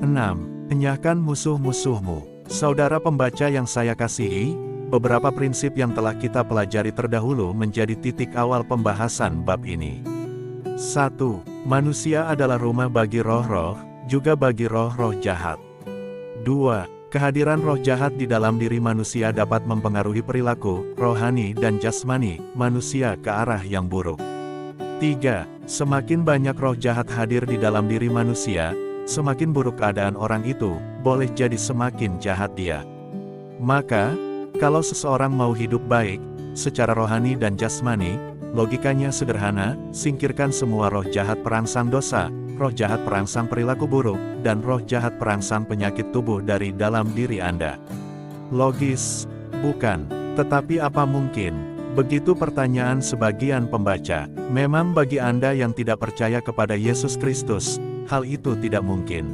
6. Enyahkan musuh-musuhmu. Saudara pembaca yang saya kasihi, beberapa prinsip yang telah kita pelajari terdahulu menjadi titik awal pembahasan bab ini. 1. Manusia adalah rumah bagi roh-roh, juga bagi roh-roh jahat. 2. Kehadiran roh jahat di dalam diri manusia dapat mempengaruhi perilaku, rohani dan jasmani, manusia ke arah yang buruk. 3. Semakin banyak roh jahat hadir di dalam diri manusia, semakin buruk keadaan orang itu, boleh jadi semakin jahat dia. Maka, kalau seseorang mau hidup baik, secara rohani dan jasmani, logikanya sederhana, singkirkan semua roh jahat perangsang dosa, roh jahat perangsang perilaku buruk, dan roh jahat perangsang penyakit tubuh dari dalam diri Anda. Logis? Bukan. Tetapi apa mungkin? Begitu pertanyaan sebagian pembaca. Memang bagi Anda yang tidak percaya kepada Yesus Kristus, hal itu tidak mungkin.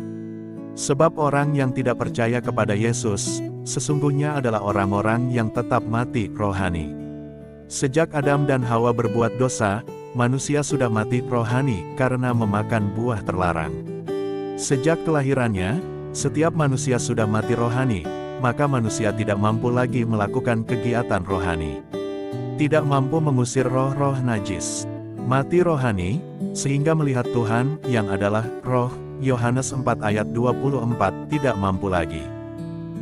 Sebab orang yang tidak percaya kepada Yesus, sesungguhnya adalah orang-orang yang tetap mati rohani. Sejak Adam dan Hawa berbuat dosa, manusia sudah mati rohani karena memakan buah terlarang. Sejak kelahirannya, setiap manusia sudah mati rohani, maka manusia tidak mampu lagi melakukan kegiatan rohani. Tidak mampu mengusir roh-roh najis. Mati rohani, sehingga melihat Tuhan yang adalah roh, Yohanes 4 ayat 24, tidak mampu lagi.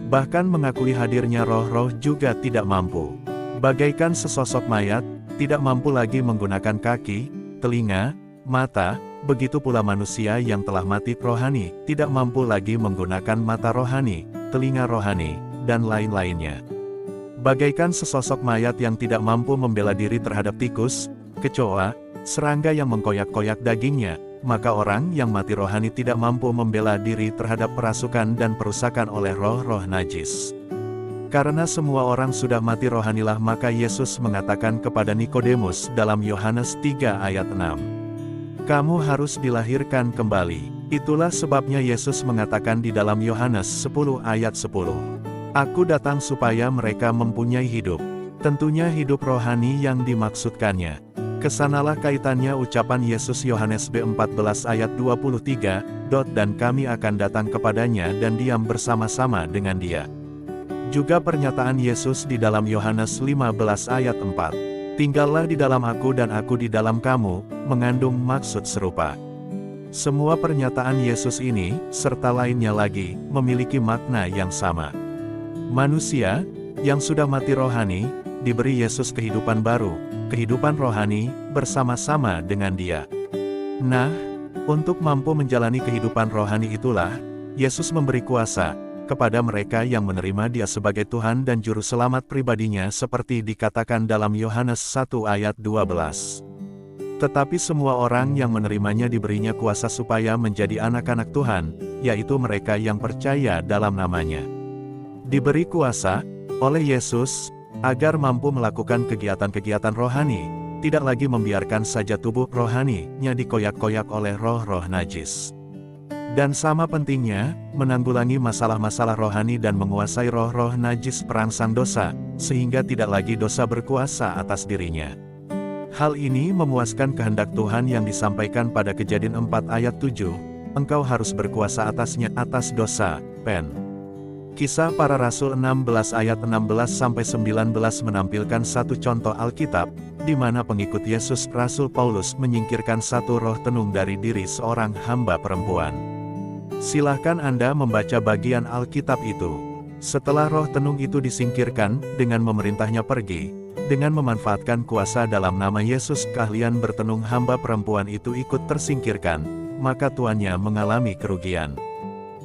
Bahkan mengakui hadirnya roh-roh juga tidak mampu. Bagaikan sesosok mayat, tidak mampu lagi menggunakan kaki, telinga, mata, begitu pula manusia yang telah mati rohani, tidak mampu lagi menggunakan mata rohani, telinga rohani, dan lain-lainnya. Bagaikan sesosok mayat yang tidak mampu membela diri terhadap tikus, kecoa, serangga yang mengkoyak-koyak dagingnya, maka orang yang mati rohani tidak mampu membela diri terhadap perasukan dan perusakan oleh roh-roh najis. Karena semua orang sudah mati rohanilah, maka Yesus mengatakan kepada Nikodemus dalam Yohanes 3 ayat 6. Kamu harus dilahirkan kembali. Itulah sebabnya Yesus mengatakan di dalam Yohanes 10 ayat 10. Aku datang supaya mereka mempunyai hidup. Tentunya hidup rohani yang dimaksudkannya. Kesanalah kaitannya ucapan Yesus Yohanes B14 ayat 23, dan kami akan datang kepadanya dan diam bersama-sama dengan dia. Juga pernyataan Yesus di dalam Yohanes 15 ayat 4. Tinggallah di dalam aku dan aku di dalam kamu, mengandung maksud serupa. Semua pernyataan Yesus ini, serta lainnya lagi, memiliki makna yang sama. Manusia, yang sudah mati rohani, diberi Yesus kehidupan baru, kehidupan rohani, bersama-sama dengan dia. Nah, untuk mampu menjalani kehidupan rohani itulah, Yesus memberi kuasa kepada mereka yang menerima Dia sebagai Tuhan dan Juru Selamat pribadinya seperti dikatakan dalam Yohanes 1 ayat 12. Tetapi semua orang yang menerimanya diberinya kuasa supaya menjadi anak-anak Tuhan, yaitu mereka yang percaya dalam namanya. Diberi kuasa oleh Yesus agar mampu melakukan kegiatan-kegiatan rohani, tidak lagi membiarkan saja tubuh rohaninya dikoyak-koyak oleh roh-roh najis. Dan sama pentingnya, menanggulangi masalah-masalah rohani dan menguasai roh-roh najis perangsang dosa, sehingga tidak lagi dosa berkuasa atas dirinya. Hal ini memuaskan kehendak Tuhan yang disampaikan pada Kejadian 4 ayat 7, engkau harus berkuasa atasnya atas dosa, pen. Kisah Para Rasul 16 ayat 16-19 menampilkan satu contoh Alkitab, di mana pengikut Yesus Rasul Paulus menyingkirkan satu roh tenung dari diri seorang hamba perempuan. Silahkan Anda membaca bagian Alkitab itu. Setelah roh tenung itu disingkirkan, dengan memerintahnya pergi, dengan memanfaatkan kuasa dalam nama Yesus, keahlian bertenung hamba perempuan itu ikut tersingkirkan, maka tuannya mengalami kerugian.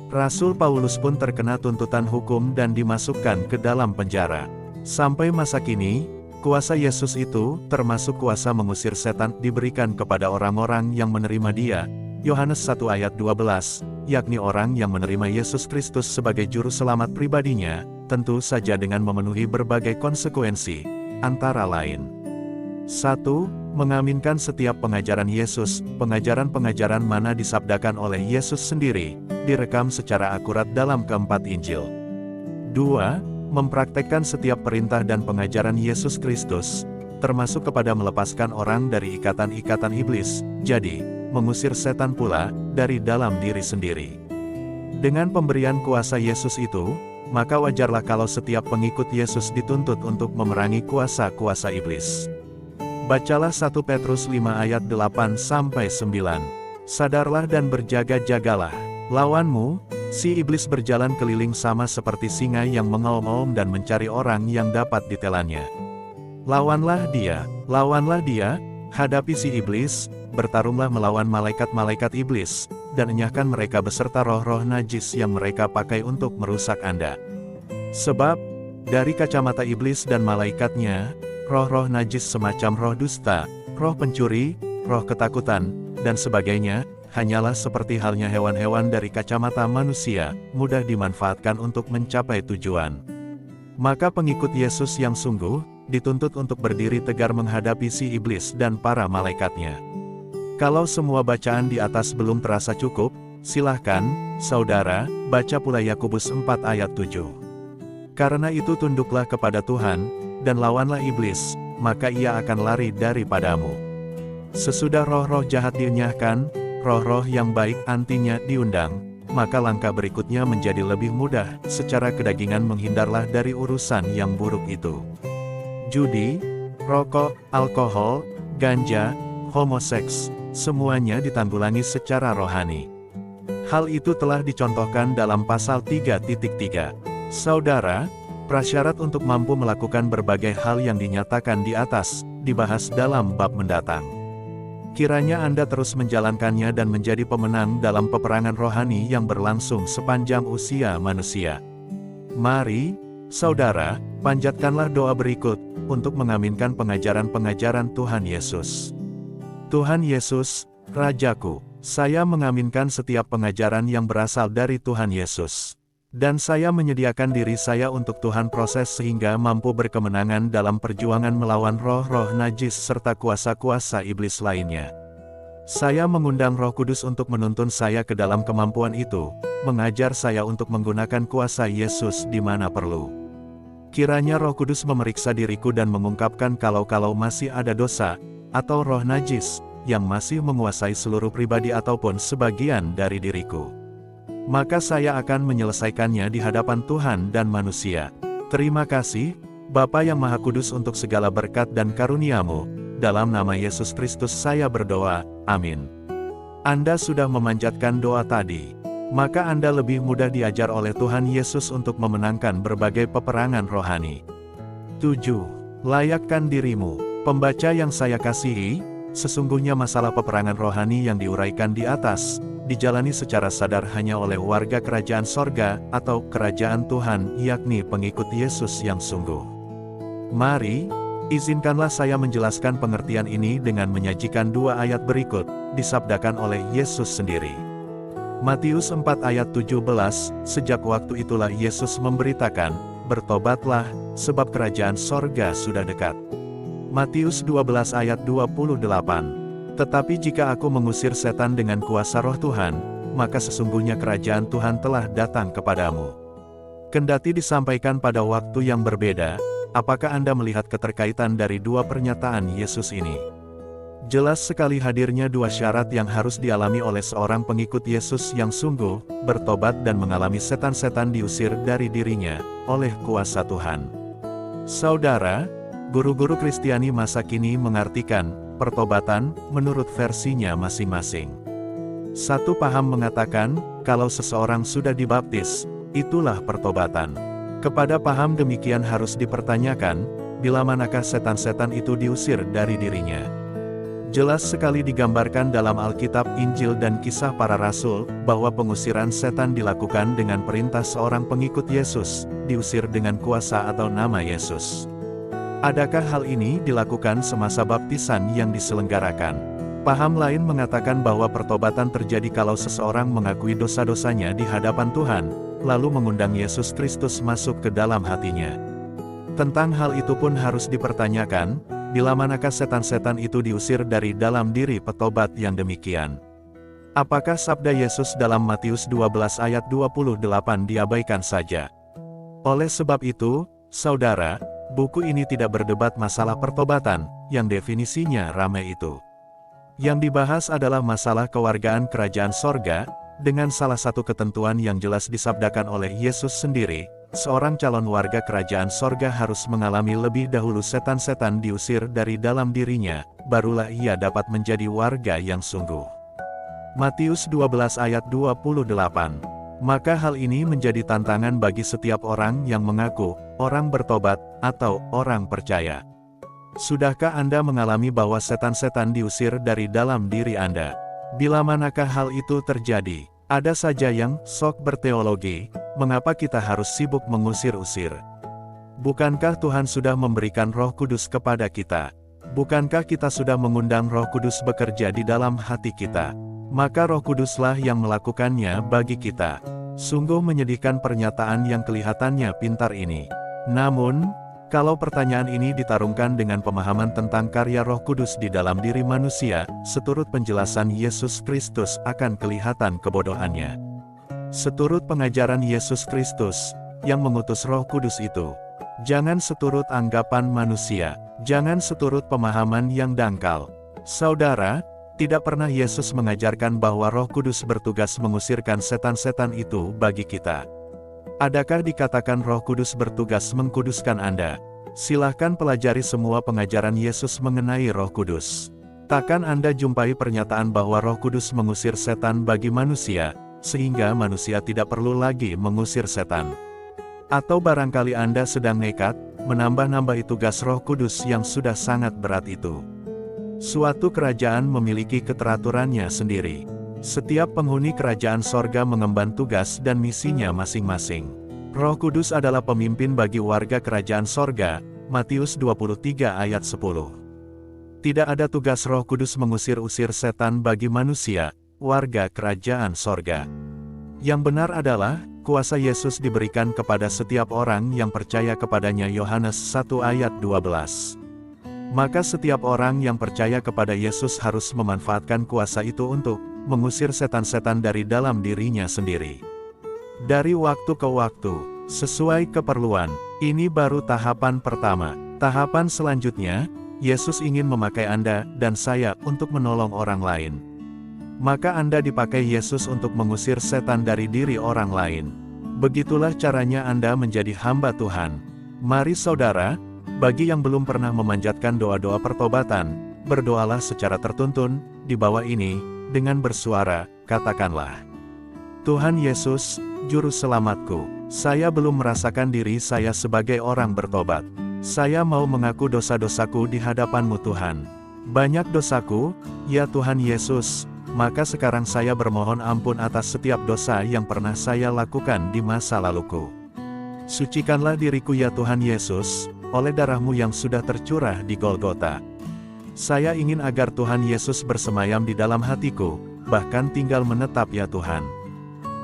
Rasul Paulus pun terkena tuntutan hukum dan dimasukkan ke dalam penjara. Sampai masa kini, kuasa Yesus itu, termasuk kuasa mengusir setan, diberikan kepada orang-orang yang menerima Dia. Yohanes 1 ayat 12, yakni orang yang menerima Yesus Kristus sebagai Juru Selamat pribadinya, tentu saja dengan memenuhi berbagai konsekuensi, antara lain. 1. Mengaminkan setiap pengajaran Yesus. Pengajaran-pengajaran mana disabdakan oleh Yesus sendiri, direkam secara akurat dalam keempat Injil. 2. Mempraktekkan setiap perintah dan pengajaran Yesus Kristus, termasuk kepada melepaskan orang dari ikatan-ikatan iblis, jadi, mengusir setan pula, dari dalam diri sendiri. Dengan pemberian kuasa Yesus itu, maka wajarlah kalau setiap pengikut Yesus dituntut untuk memerangi kuasa-kuasa iblis. Bacalah 1 Petrus 5 ayat 8-9. Sadarlah dan berjaga-jagalah. Lawanmu, si iblis berjalan keliling sama seperti singa yang mengaum-aum dan mencari orang yang dapat ditelannya. Lawanlah dia, hadapi si iblis, bertarunglah melawan malaikat-malaikat iblis, dan enyahkan mereka beserta roh-roh najis yang mereka pakai untuk merusak Anda. Sebab, dari kacamata iblis dan malaikatnya, roh-roh najis semacam roh dusta, roh pencuri, roh ketakutan, dan sebagainya, hanyalah seperti halnya hewan-hewan dari kacamata manusia, mudah dimanfaatkan untuk mencapai tujuan. Maka pengikut Yesus yang sungguh, dituntut untuk berdiri tegar menghadapi si iblis dan para malaikatnya. Kalau semua bacaan di atas belum terasa cukup, silahkan, saudara, baca pula Yakobus 4 ayat 7. Karena itu tunduklah kepada Tuhan, dan lawanlah iblis, maka ia akan lari daripadamu. Sesudah roh-roh jahat dienyahkan, roh-roh yang baik antinya diundang, maka langkah berikutnya menjadi lebih mudah. Secara kedagingan menghindarlah dari urusan yang buruk itu. Judi, rokok, alkohol, ganja, homoseks, semuanya ditanggulangi secara rohani. Hal itu telah dicontohkan dalam pasal 3.3. Saudara, prasyarat untuk mampu melakukan berbagai hal yang dinyatakan di atas, dibahas dalam bab mendatang. Kiranya Anda terus menjalankannya dan menjadi pemenang dalam peperangan rohani yang berlangsung sepanjang usia manusia. Mari, saudara, panjatkanlah doa berikut, untuk mengaminkan pengajaran-pengajaran Tuhan Yesus. Tuhan Yesus, Rajaku, saya mengaminkan setiap pengajaran yang berasal dari Tuhan Yesus. Dan saya menyediakan diri saya untuk Tuhan proses sehingga mampu berkemenangan dalam perjuangan melawan roh-roh najis serta kuasa-kuasa iblis lainnya. Saya mengundang Roh Kudus untuk menuntun saya ke dalam kemampuan itu, mengajar saya untuk menggunakan kuasa Yesus di mana perlu. Kiranya Roh Kudus memeriksa diriku dan mengungkapkan kalau masih ada dosa, atau roh najis, yang masih menguasai seluruh pribadi ataupun sebagian dari diriku. Maka saya akan menyelesaikannya di hadapan Tuhan dan manusia. Terima kasih, Bapa yang Maha Kudus untuk segala berkat dan karunia-Mu. Dalam nama Yesus Kristus saya berdoa, amin. Anda sudah memanjatkan doa tadi. Maka Anda lebih mudah diajar oleh Tuhan Yesus untuk memenangkan berbagai peperangan rohani. 7. Layakkan dirimu. Pembaca yang saya kasihi, sesungguhnya masalah peperangan rohani yang diuraikan di atas, dijalani secara sadar hanya oleh warga kerajaan sorga, atau kerajaan Tuhan, yakni pengikut Yesus yang sungguh. Mari, izinkanlah saya menjelaskan pengertian ini dengan menyajikan 2 ayat berikut, disabdakan oleh Yesus sendiri. Matius 4 ayat 17, sejak waktu itulah Yesus memberitakan, bertobatlah, sebab kerajaan sorga sudah dekat. Matius 12 ayat 28. Tetapi jika aku mengusir setan dengan kuasa roh Tuhan, maka sesungguhnya kerajaan Tuhan telah datang kepadamu. Kendati disampaikan pada waktu yang berbeda, apakah Anda melihat keterkaitan dari 2 pernyataan Yesus ini? Jelas sekali hadirnya 2 syarat yang harus dialami oleh seorang pengikut Yesus yang sungguh, bertobat dan mengalami setan-setan diusir dari dirinya, oleh kuasa Tuhan. Saudara, guru-guru Kristiani masa kini mengartikan pertobatan menurut versinya masing-masing. Satu paham mengatakan, kalau seseorang sudah dibaptis, itulah pertobatan. Kepada paham demikian harus dipertanyakan, bila manakah setan-setan itu diusir dari dirinya. Jelas sekali digambarkan dalam Alkitab, Injil dan Kisah Para Rasul, bahwa pengusiran setan dilakukan dengan perintah seorang pengikut Yesus, diusir dengan kuasa atau nama Yesus. Adakah hal ini dilakukan semasa baptisan yang diselenggarakan? Paham lain mengatakan bahwa pertobatan terjadi kalau seseorang mengakui dosa-dosanya di hadapan Tuhan, lalu mengundang Yesus Kristus masuk ke dalam hatinya. Tentang hal itu pun harus dipertanyakan, bila manakah setan-setan itu diusir dari dalam diri petobat yang demikian. Apakah sabda Yesus dalam Matius 12 ayat 28 diabaikan saja? Oleh sebab itu, saudara, buku ini tidak berdebat masalah pertobatan, yang definisinya ramai itu. Yang dibahas adalah masalah kewargaan kerajaan sorga, dengan salah satu ketentuan yang jelas disabdakan oleh Yesus sendiri, seorang calon warga kerajaan sorga harus mengalami lebih dahulu setan-setan diusir dari dalam dirinya, barulah ia dapat menjadi warga yang sungguh. Matius 12 ayat 28. Maka hal ini menjadi tantangan bagi setiap orang yang mengaku orang bertobat atau orang percaya. Sudahkah Anda mengalami bahwa setan-setan diusir dari dalam diri Anda? Bila manakah hal itu terjadi? Ada saja yang sok berteologi, mengapa kita harus sibuk mengusir-usir? Bukankah Tuhan sudah memberikan Roh Kudus kepada kita? Bukankah kita sudah mengundang Roh Kudus bekerja di dalam hati kita? Maka Roh Kuduslah yang melakukannya bagi kita. Sungguh menyedihkan pernyataan yang kelihatannya pintar ini. Namun, kalau pertanyaan ini ditarungkan dengan pemahaman tentang karya Roh Kudus di dalam diri manusia, seturut penjelasan Yesus Kristus akan kelihatan kebodohannya. Seturut pengajaran Yesus Kristus, yang mengutus Roh Kudus itu. Jangan seturut anggapan manusia, jangan seturut pemahaman yang dangkal. Saudara, tidak pernah Yesus mengajarkan bahwa Roh Kudus bertugas mengusirkan setan-setan itu bagi kita. Adakah dikatakan Roh Kudus bertugas mengkuduskan Anda? Silahkan pelajari semua pengajaran Yesus mengenai Roh Kudus. Takkan Anda jumpai pernyataan bahwa Roh Kudus mengusir setan bagi manusia, sehingga manusia tidak perlu lagi mengusir setan. Atau barangkali Anda sedang nekat, menambah-nambahi tugas Roh Kudus yang sudah sangat berat itu. Suatu kerajaan memiliki keteraturannya sendiri. Setiap penghuni kerajaan sorga mengemban tugas dan misinya masing-masing. Roh Kudus adalah pemimpin bagi warga kerajaan sorga, Matius 23 ayat 10. Tidak ada tugas Roh Kudus mengusir-usir setan bagi manusia, warga kerajaan sorga. Yang benar adalah, kuasa Yesus diberikan kepada setiap orang yang percaya kepadanya, Yohanes 1 ayat 12. Maka setiap orang yang percaya kepada Yesus harus memanfaatkan kuasa itu untuk mengusir setan-setan dari dalam dirinya sendiri. Dari waktu ke waktu, sesuai keperluan. Ini baru tahapan pertama. Tahapan selanjutnya, Yesus ingin memakai Anda dan saya untuk menolong orang lain. Maka Anda dipakai Yesus untuk mengusir setan dari diri orang lain. Begitulah caranya Anda menjadi hamba Tuhan. Mari saudara, bagi yang belum pernah memanjatkan doa-doa pertobatan, berdoalah secara tertuntun, di bawah ini, dengan bersuara, katakanlah. Tuhan Yesus, Juru Selamatku, saya belum merasakan diri saya sebagai orang bertobat. Saya mau mengaku dosa-dosaku di hadapan-Mu Tuhan. Banyak dosaku, ya Tuhan Yesus, maka sekarang saya bermohon ampun atas setiap dosa yang pernah saya lakukan di masa laluku. Sucikanlah diriku ya Tuhan Yesus, oleh darah-Mu yang sudah tercurah di Golgota. Saya ingin agar Tuhan Yesus bersemayam di dalam hatiku, bahkan tinggal menetap ya Tuhan.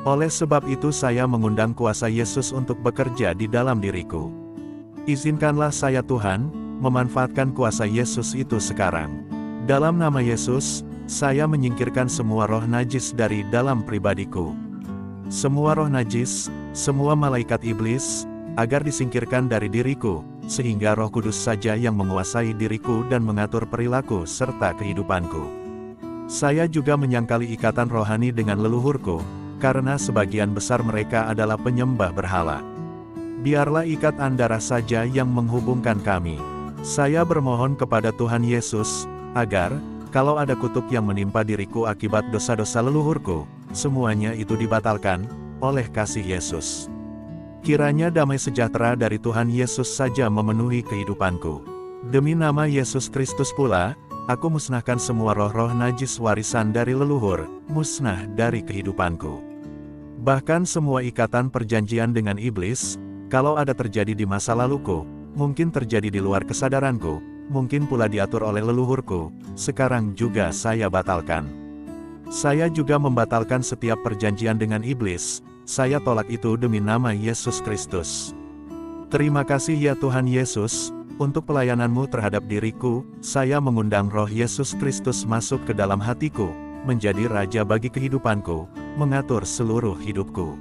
Oleh sebab itu saya mengundang kuasa Yesus untuk bekerja di dalam diriku. Izinkanlah saya Tuhan, memanfaatkan kuasa Yesus itu sekarang. Dalam nama Yesus, saya menyingkirkan semua roh najis dari dalam pribadiku. Semua roh najis, semua malaikat iblis, agar disingkirkan dari diriku, sehingga Roh Kudus saja yang menguasai diriku dan mengatur perilaku serta kehidupanku. Saya juga menyangkali ikatan rohani dengan leluhurku, karena sebagian besar mereka adalah penyembah berhala. Biarlah ikatan darah saja yang menghubungkan kami. Saya bermohon kepada Tuhan Yesus, agar, kalau ada kutuk yang menimpa diriku akibat dosa-dosa leluhurku, semuanya itu dibatalkan oleh kasih Yesus. Kiranya damai sejahtera dari Tuhan Yesus saja memenuhi kehidupanku. Demi nama Yesus Kristus pula, aku musnahkan semua roh-roh najis warisan dari leluhur, musnah dari kehidupanku. Bahkan semua ikatan perjanjian dengan iblis, kalau ada terjadi di masa laluku, mungkin terjadi di luar kesadaranku, mungkin pula diatur oleh leluhurku, sekarang juga saya batalkan. Saya juga membatalkan setiap perjanjian dengan iblis. Saya tolak itu demi nama Yesus Kristus. Terima kasih ya Tuhan Yesus, untuk pelayanan-Mu terhadap diriku. Saya mengundang Roh Yesus Kristus masuk ke dalam hatiku, menjadi Raja bagi kehidupanku, mengatur seluruh hidupku.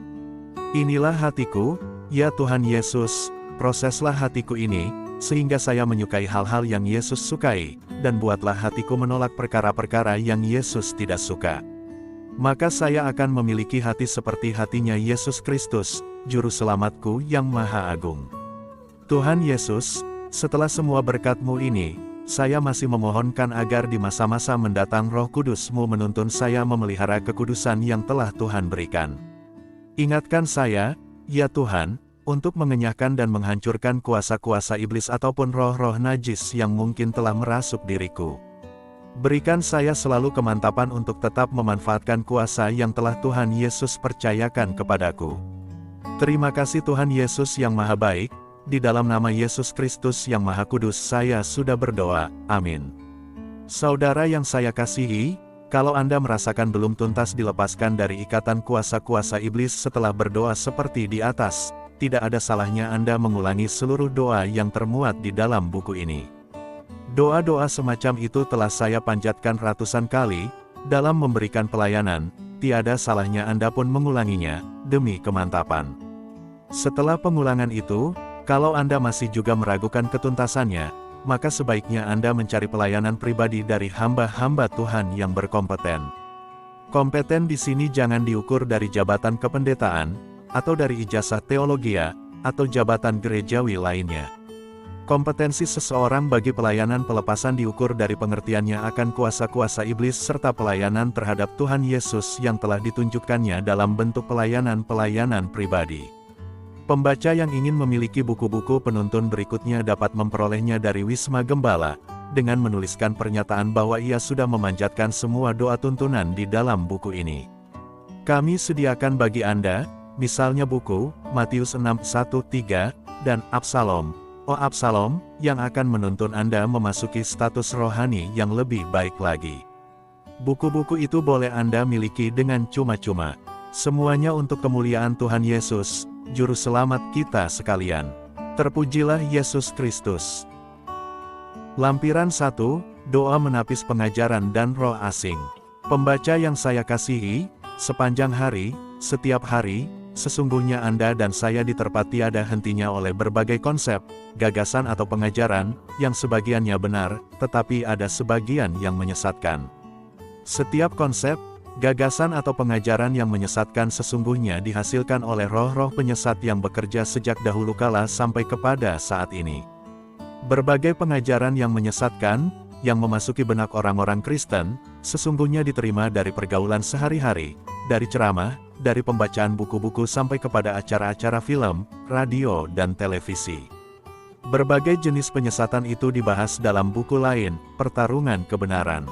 Inilah hatiku, ya Tuhan Yesus, proseslah hatiku ini, sehingga saya menyukai hal-hal yang Yesus sukai, dan buatlah hatiku menolak perkara-perkara yang Yesus tidak suka. maka saya akan memiliki hati seperti hatinya Yesus Kristus, Juru Selamatku yang Maha Agung. Tuhan Yesus, setelah semua berkat-Mu ini, saya masih memohonkan agar di masa-masa mendatang Roh Kudus-Mu menuntun saya memelihara kekudusan yang telah Tuhan berikan. Ingatkan saya, ya Tuhan, untuk mengenyahkan dan menghancurkan kuasa-kuasa iblis ataupun roh-roh najis yang mungkin telah merasuk diriku. Berikan saya selalu kemantapan untuk tetap memanfaatkan kuasa yang telah Tuhan Yesus percayakan kepadaku. Terima kasih Tuhan Yesus yang Maha Baik, di dalam nama Yesus Kristus yang Maha Kudus saya sudah berdoa, amin. Saudara yang saya kasihi, kalau Anda merasakan belum tuntas dilepaskan dari ikatan kuasa-kuasa iblis setelah berdoa seperti di atas, tidak ada salahnya Anda mengulangi seluruh doa yang termuat di dalam buku ini. Doa-doa semacam itu telah saya panjatkan ratusan kali, dalam memberikan pelayanan, tiada salahnya Anda pun mengulanginya, demi kemantapan. Setelah pengulangan itu, kalau Anda masih juga meragukan ketuntasannya, maka sebaiknya Anda mencari pelayanan pribadi dari hamba-hamba Tuhan yang berkompeten. Kompeten di sini jangan diukur dari jabatan kependetaan, atau dari ijazah teologia, atau jabatan gerejawi lainnya. Kompetensi seseorang bagi pelayanan pelepasan diukur dari pengertiannya akan kuasa-kuasa iblis serta pelayanan terhadap Tuhan Yesus yang telah ditunjukkannya dalam bentuk pelayanan-pelayanan pribadi. Pembaca yang ingin memiliki buku-buku penuntun berikutnya dapat memperolehnya dari Wisma Gembala, dengan menuliskan pernyataan bahwa ia sudah memanjatkan semua doa tuntunan di dalam buku ini. Kami sediakan bagi Anda, misalnya buku, Matius 6:1-3, dan Absalom, O Absalom, yang akan menuntun Anda memasuki status rohani yang lebih baik lagi. Buku-buku itu boleh Anda miliki dengan cuma-cuma. Semuanya untuk kemuliaan Tuhan Yesus, Juru Selamat kita sekalian. Terpujilah Yesus Kristus. Lampiran 1, Doa Menapis Pengajaran dan Roh Asing. Pembaca yang saya kasihi, sepanjang hari, setiap hari, sesungguhnya Anda dan saya diterpa tiada hentinya oleh berbagai konsep, gagasan atau pengajaran, yang sebagiannya benar, tetapi ada sebagian yang menyesatkan. Setiap konsep, gagasan atau pengajaran yang menyesatkan sesungguhnya dihasilkan oleh roh-roh penyesat yang bekerja sejak dahulu kala sampai kepada saat ini. Berbagai pengajaran yang menyesatkan, yang memasuki benak orang-orang Kristen, sesungguhnya diterima dari pergaulan sehari-hari, dari ceramah, dari pembacaan buku-buku sampai kepada acara-acara film, radio, dan televisi. Berbagai jenis penyesatan itu dibahas dalam buku lain, Pertarungan Kebenaran.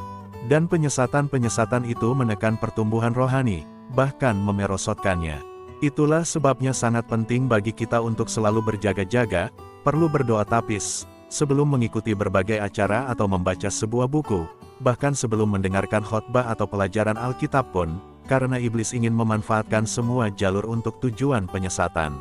Dan penyesatan-penyesatan itu menekan pertumbuhan rohani, bahkan memerosotkannya. Itulah sebabnya sangat penting bagi kita untuk selalu berjaga-jaga, perlu berdoa tapis, sebelum mengikuti berbagai acara atau membaca sebuah buku, bahkan sebelum mendengarkan khotbah atau pelajaran Alkitab pun, karena iblis ingin memanfaatkan semua jalur untuk tujuan penyesatan.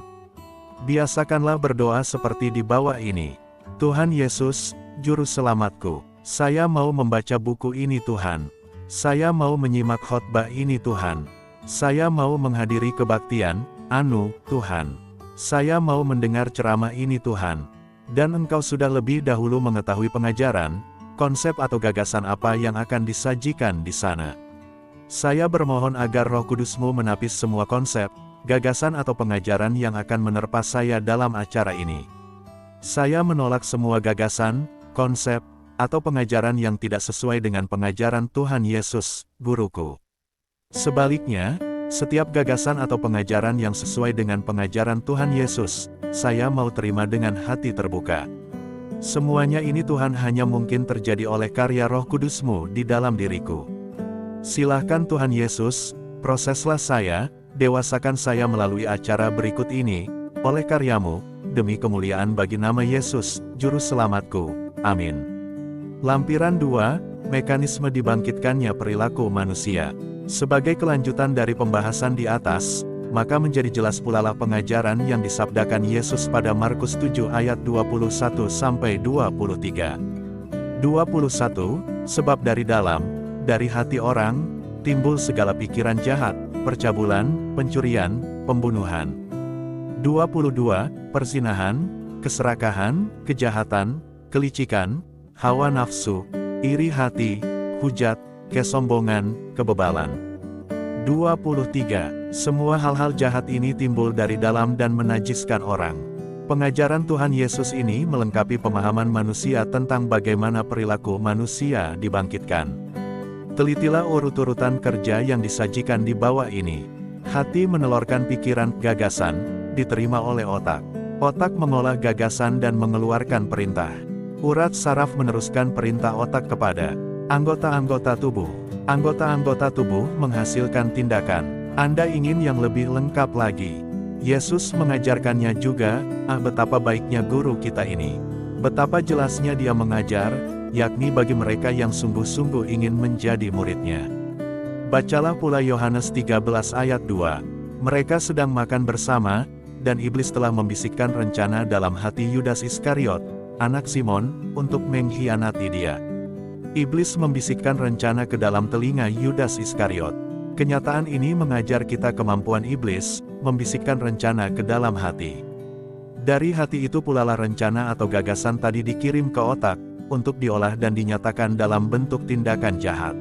Biasakanlah berdoa seperti di bawah ini. Tuhan Yesus, Juru Selamatku, saya mau membaca buku ini Tuhan. Saya mau menyimak khotbah ini Tuhan. Saya mau menghadiri kebaktian, Tuhan. Saya mau mendengar ceramah ini Tuhan. Dan Engkau sudah lebih dahulu mengetahui pengajaran, konsep atau gagasan apa yang akan disajikan di sana. Saya bermohon agar Roh Kudus-Mu menapis semua konsep, gagasan atau pengajaran yang akan menerpa saya dalam acara ini. Saya menolak semua gagasan, konsep, atau pengajaran yang tidak sesuai dengan pengajaran Tuhan Yesus, Guruku. Sebaliknya, setiap gagasan atau pengajaran yang sesuai dengan pengajaran Tuhan Yesus, saya mau terima dengan hati terbuka. Semuanya ini Tuhan hanya mungkin terjadi oleh karya Roh Kudus-Mu di dalam diriku. Silahkan Tuhan Yesus, proseslah saya, dewasakan saya melalui acara berikut ini, oleh karya-Mu, demi kemuliaan bagi nama Yesus, Juru Selamatku. Amin. Lampiran 2, Mekanisme dibangkitkannya perilaku manusia. Sebagai kelanjutan dari pembahasan di atas, maka menjadi jelas pula lah pengajaran yang disabdakan Yesus pada Markus 7 ayat 21-23. 21, sebab dari dalam, dari hati orang, timbul segala pikiran jahat, percabulan, pencurian, pembunuhan. 22, perzinahan, keserakahan, kejahatan, kelicikan, hawa nafsu, iri hati, hujat, kesombongan, kebebalan. 23. Semua hal-hal jahat ini timbul dari dalam dan menajiskan orang. Pengajaran Tuhan Yesus ini melengkapi pemahaman manusia tentang bagaimana perilaku manusia dibangkitkan. Telitilah urut-urutan kerja yang disajikan di bawah ini. Hati menelurkan pikiran, gagasan, diterima oleh otak. Otak mengolah gagasan dan mengeluarkan perintah. Urat saraf meneruskan perintah otak kepada anggota-anggota tubuh. Anggota-anggota tubuh menghasilkan tindakan. Anda ingin yang lebih lengkap lagi? Yesus mengajarkannya juga, betapa baiknya guru kita ini. Betapa jelasnya dia mengajar, yakni bagi mereka yang sungguh-sungguh ingin menjadi muridnya. Bacalah pula Yohanes 13 ayat 2. Mereka sedang makan bersama, dan iblis telah membisikkan rencana dalam hati Yudas Iskariot, anak Simon, untuk mengkhianati dia. Iblis membisikkan rencana ke dalam telinga Yudas Iskariot. Kenyataan ini mengajar kita kemampuan iblis, membisikkan rencana ke dalam hati. Dari hati itu pula lah rencana atau gagasan tadi dikirim ke otak, untuk diolah dan dinyatakan dalam bentuk tindakan jahat.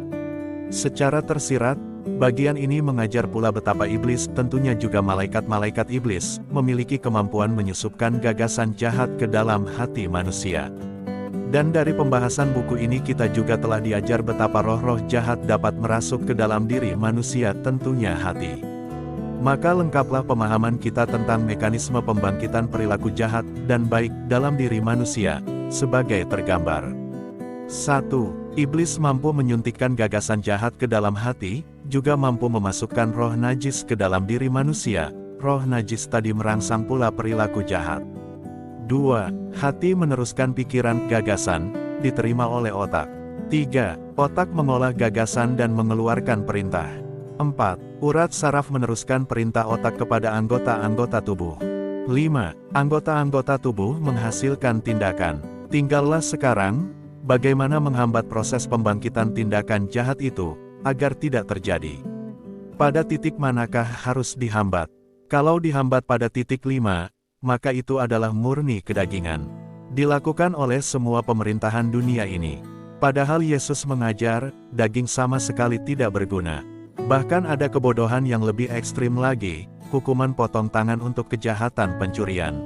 Secara tersirat, bagian ini mengajar pula betapa iblis, tentunya juga malaikat-malaikat iblis, memiliki kemampuan menyusupkan gagasan jahat ke dalam hati manusia. Dan dari pembahasan buku ini kita juga telah diajar betapa roh-roh jahat dapat merasuk ke dalam diri manusia, tentunya hati. Maka lengkaplah pemahaman kita tentang mekanisme pembangkitan perilaku jahat dan baik dalam diri manusia, sebagai tergambar. 1. Iblis mampu menyuntikkan gagasan jahat ke dalam hati, juga mampu memasukkan roh najis ke dalam diri manusia. Roh najis tadi merangsang pula perilaku jahat. 2. Hati meneruskan pikiran, gagasan, diterima oleh otak. 3. Otak mengolah gagasan dan mengeluarkan perintah. 4. Urat saraf meneruskan perintah otak kepada anggota-anggota tubuh. 5. Anggota-anggota tubuh menghasilkan tindakan. Tinggallah sekarang, bagaimana menghambat proses pembangkitan tindakan jahat itu, agar tidak terjadi. Pada titik manakah harus dihambat? Kalau dihambat pada titik 5, maka itu adalah murni kedagingan. Dilakukan oleh semua pemerintahan dunia ini. Padahal Yesus mengajar, daging sama sekali tidak berguna. Bahkan ada kebodohan yang lebih ekstrim lagi, hukuman potong tangan untuk kejahatan pencurian.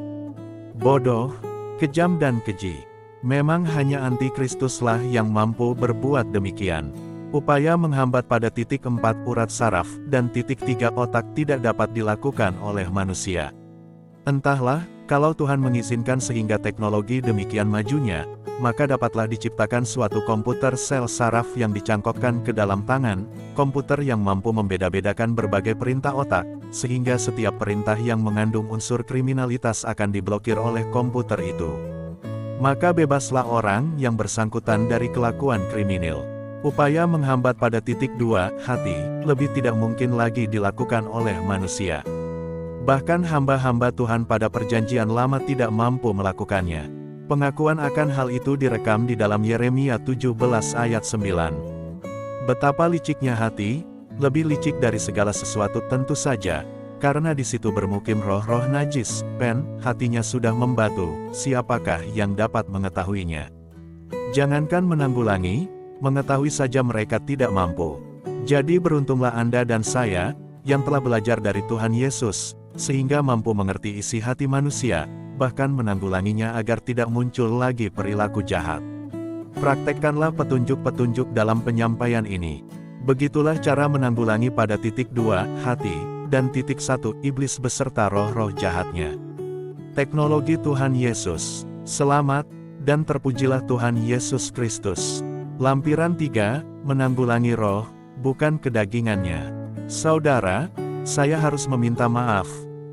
Bodoh, kejam dan keji. Memang hanya antikristuslah yang mampu berbuat demikian. Upaya menghambat pada titik 4 urat saraf dan titik 3 otak tidak dapat dilakukan oleh manusia. Entahlah, kalau Tuhan mengizinkan sehingga teknologi demikian majunya, maka dapatlah diciptakan suatu komputer sel saraf yang dicangkokkan ke dalam tangan, komputer yang mampu membeda-bedakan berbagai perintah otak, sehingga setiap perintah yang mengandung unsur kriminalitas akan diblokir oleh komputer itu. Maka bebaslah orang yang bersangkutan dari kelakuan kriminal. Upaya menghambat pada titik 2, hati, lebih tidak mungkin lagi dilakukan oleh manusia. Bahkan hamba-hamba Tuhan pada perjanjian lama tidak mampu melakukannya. Pengakuan akan hal itu direkam di dalam Yeremia 17 ayat 9. Betapa liciknya hati, lebih licik dari segala sesuatu tentu saja, karena di situ bermukim roh-roh najis. Hatinya sudah membatu, siapakah yang dapat mengetahuinya? Jangankan menanggulangi, mengetahui saja mereka tidak mampu. Jadi beruntunglah Anda dan saya, yang telah belajar dari Tuhan Yesus, sehingga mampu mengerti isi hati manusia, bahkan menanggulanginya agar tidak muncul lagi perilaku jahat. Praktekkanlah petunjuk-petunjuk dalam penyampaian ini. Begitulah cara menanggulangi pada titik 2, hati, dan titik 1, iblis beserta roh-roh jahatnya. Teknologi Tuhan Yesus. Selamat, dan terpujilah Tuhan Yesus Kristus. Lampiran 3, menanggulangi roh, bukan kedagingannya. Saudara, saya harus meminta maaf,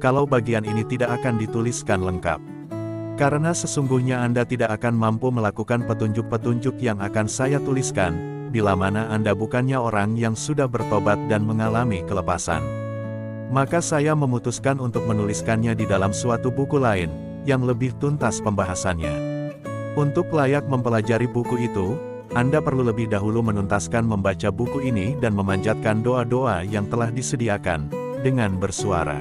kalau bagian ini tidak akan dituliskan lengkap. Karena sesungguhnya Anda tidak akan mampu melakukan petunjuk-petunjuk yang akan saya tuliskan, bila mana Anda bukannya orang yang sudah bertobat dan mengalami kelepasan. Maka saya memutuskan untuk menuliskannya di dalam suatu buku lain, yang lebih tuntas pembahasannya. Untuk layak mempelajari buku itu, Anda perlu lebih dahulu menuntaskan membaca buku ini dan memanjatkan doa-doa yang telah disediakan, dengan bersuara.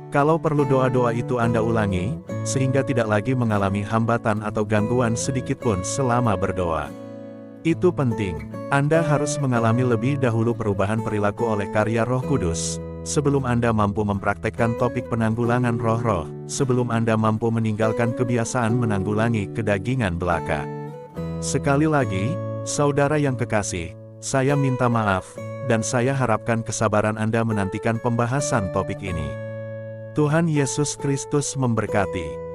Kalau perlu doa-doa itu Anda ulangi, sehingga tidak lagi mengalami hambatan atau gangguan sedikitpun selama berdoa. Itu penting. Anda harus mengalami lebih dahulu perubahan perilaku oleh karya Roh Kudus, sebelum Anda mampu mempraktekkan topik penanggulangan roh-roh, sebelum Anda mampu meninggalkan kebiasaan menanggulangi kedagingan belaka. Sekali lagi, saudara yang kekasih, saya minta maaf, dan saya harapkan kesabaran Anda menantikan pembahasan topik ini. Tuhan Yesus Kristus memberkati.